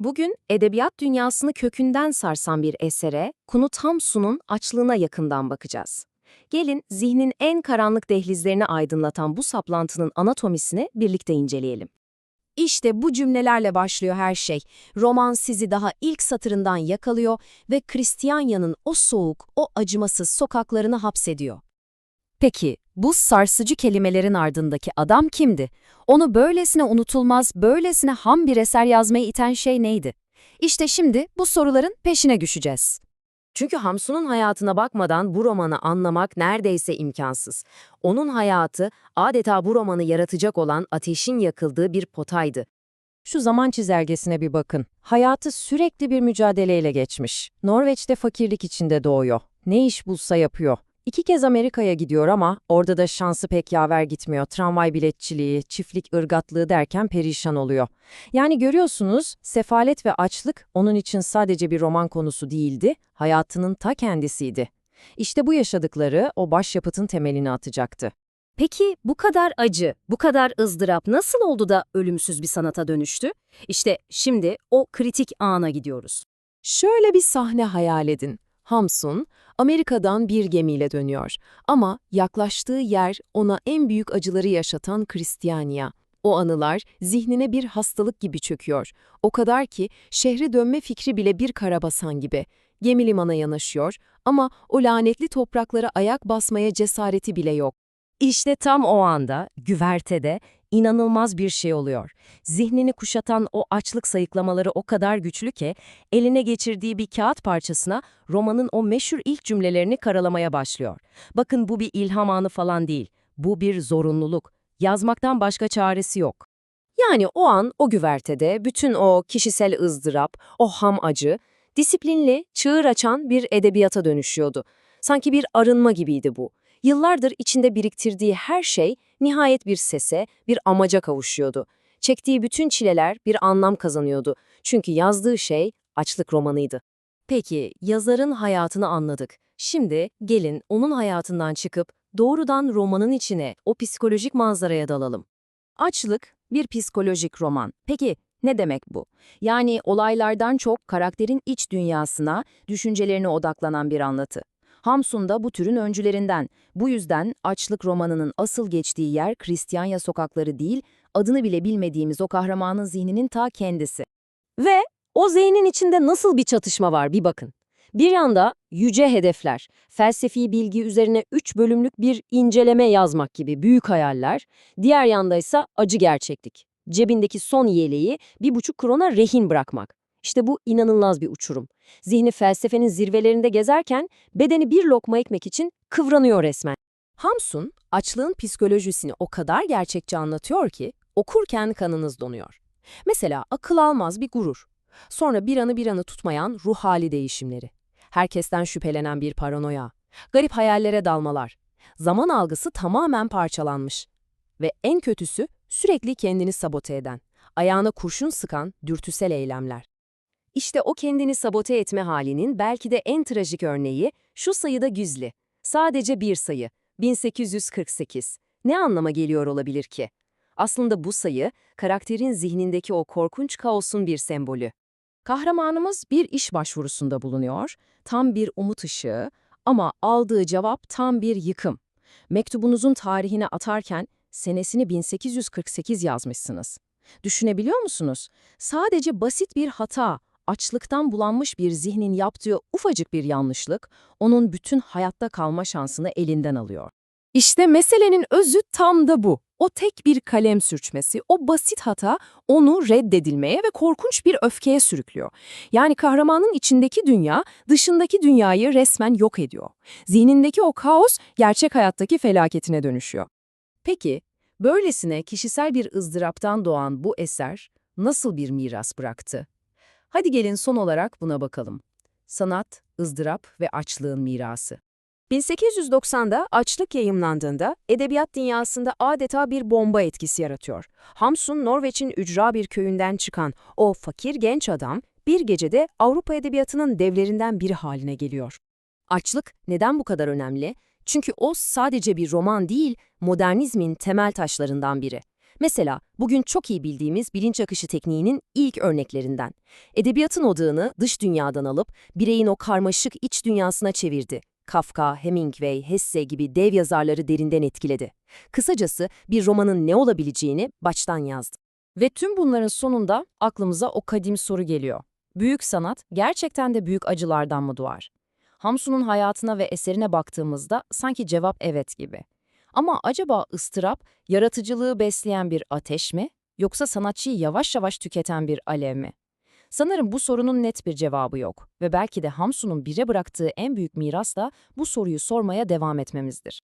Bugün edebiyat dünyasını kökünden sarsan bir esere, Knut Hamsun'un açlığına yakından bakacağız. Gelin zihnin en karanlık dehlizlerini aydınlatan bu saplantının anatomisini birlikte inceleyelim. İşte bu cümlelerle başlıyor her şey. Roman sizi daha ilk satırından yakalıyor ve Kristiyanya'nın o soğuk, o acımasız sokaklarını hapsediyor. Peki, bu sarsıcı kelimelerin ardındaki adam kimdi? Onu böylesine unutulmaz, böylesine ham bir eser yazmaya iten şey neydi? İşte şimdi bu soruların peşine düşeceğiz. Çünkü Hamsun'un hayatına bakmadan bu romanı anlamak neredeyse imkansız. Onun hayatı adeta bu romanı yaratacak olan ateşin yakıldığı bir potaydı. Şu zaman çizelgesine bir bakın. Hayatı sürekli bir mücadeleyle geçmiş. Norveç'te fakirlik içinde doğuyor. Ne iş bulsa yapıyor. 2 kez Amerika'ya gidiyor ama orada da şansı pek yaver gitmiyor. Tramvay biletçiliği, çiftlik ırgatlığı derken perişan oluyor. Yani görüyorsunuz, sefalet ve açlık onun için sadece bir roman konusu değildi, hayatının ta kendisiydi. İşte bu yaşadıkları o başyapıtın temelini atacaktı. Peki bu kadar acı, bu kadar ızdırap nasıl oldu da ölümsüz bir sanata dönüştü? İşte şimdi o kritik ana gidiyoruz. Şöyle bir sahne hayal edin. Hamsun, Amerika'dan bir gemiyle dönüyor. Ama yaklaştığı yer ona en büyük acıları yaşatan Kristiyanya. O anılar zihnine bir hastalık gibi çöküyor. O kadar ki şehre dönme fikri bile bir karabasan gibi. Gemi limana yanaşıyor ama o lanetli topraklara ayak basmaya cesareti bile yok. İşte tam o anda, güvertede, inanılmaz bir şey oluyor. Zihnini kuşatan o açlık sayıklamaları o kadar güçlü ki, eline geçirdiği bir kağıt parçasına romanın o meşhur ilk cümlelerini karalamaya başlıyor. Bakın bu bir ilham anı falan değil, bu bir zorunluluk. Yazmaktan başka çaresi yok. Yani o an o güvertede bütün o kişisel ızdırap, o ham acı, disiplinli, çığır açan bir edebiyata dönüşüyordu. Sanki bir arınma gibiydi bu. Yıllardır içinde biriktirdiği her şey nihayet bir sese, bir amaca kavuşuyordu. Çektiği bütün çileler bir anlam kazanıyordu. Çünkü yazdığı şey açlık romanıydı. Peki, yazarın hayatını anladık. Şimdi gelin onun hayatından çıkıp doğrudan romanın içine, o psikolojik manzaraya dalalım. Açlık bir psikolojik roman. Peki ne demek bu? Yani olaylardan çok karakterin iç dünyasına, düşüncelerine odaklanan bir anlatı. Hamsun da bu türün öncülerinden. Bu yüzden açlık romanının asıl geçtiği yer Kristiyanya sokakları değil, adını bile bilmediğimiz o kahramanın zihninin ta kendisi. Ve o zihnin içinde nasıl bir çatışma var bir bakın. Bir yanda yüce hedefler, felsefi bilgi üzerine 3 bölümlük bir inceleme yazmak gibi büyük hayaller, diğer yanda ise acı gerçeklik. Cebindeki son yeleği 1,5 krona rehin bırakmak. İşte bu inanılmaz bir uçurum. Zihni felsefenin zirvelerinde gezerken bedeni bir lokma ekmek için kıvranıyor resmen. Hamsun, açlığın psikolojisini o kadar gerçekçi anlatıyor ki okurken kanınız donuyor. Mesela akıl almaz bir gurur. Sonra bir anı tutmayan ruh hali değişimleri. Herkesten şüphelenen bir paranoya. Garip hayallere dalmalar. Zaman algısı tamamen parçalanmış. Ve en kötüsü sürekli kendini sabote eden, ayağına kurşun sıkan dürtüsel eylemler. İşte o kendini sabote etme halinin belki de en trajik örneği şu sayıda gizli. Sadece bir sayı, 1848. Ne anlama geliyor olabilir ki? Aslında bu sayı, karakterin zihnindeki o korkunç kaosun bir sembolü. Kahramanımız bir iş başvurusunda bulunuyor, tam bir umut ışığı ama aldığı cevap tam bir yıkım. Mektubunuzun tarihine atarken senesini 1848 yazmışsınız. Düşünebiliyor musunuz? Sadece basit bir hata, açlıktan bulanmış bir zihnin yaptığı ufacık bir yanlışlık, onun bütün hayatta kalma şansını elinden alıyor. İşte meselenin özü tam da bu. O tek bir kalem sürçmesi, o basit hata onu reddedilmeye ve korkunç bir öfkeye sürüklüyor. Yani kahramanın içindeki dünya, dışındaki dünyayı resmen yok ediyor. Zihnindeki o kaos, gerçek hayattaki felaketine dönüşüyor. Peki, böylesine kişisel bir ızdıraptan doğan bu eser nasıl bir miras bıraktı? Hadi gelin son olarak buna bakalım. Sanat, ızdırap ve açlığın mirası. 1890'da Açlık yayımlandığında edebiyat dünyasında adeta bir bomba etkisi yaratıyor. Hamsun, Norveç'in ücra bir köyünden çıkan o fakir genç adam bir gecede Avrupa edebiyatının devlerinden biri haline geliyor. Açlık neden bu kadar önemli? Çünkü o sadece bir roman değil, modernizmin temel taşlarından biri. Mesela bugün çok iyi bildiğimiz bilinç akışı tekniğinin ilk örneklerinden. Edebiyatın odağını dış dünyadan alıp bireyin o karmaşık iç dünyasına çevirdi. Kafka, Hemingway, Hesse gibi dev yazarları derinden etkiledi. Kısacası bir romanın ne olabileceğini baştan yazdı. Ve tüm bunların sonunda aklımıza o kadim soru geliyor. Büyük sanat gerçekten de büyük acılardan mı doğar? Hamsun'un hayatına ve eserine baktığımızda sanki cevap evet gibi. Ama acaba ıstırap, yaratıcılığı besleyen bir ateş mi, yoksa sanatçıyı yavaş yavaş tüketen bir alev mi? Sanırım bu sorunun net bir cevabı yok ve belki de Hamsun'un bize bıraktığı en büyük miras da bu soruyu sormaya devam etmemizdir.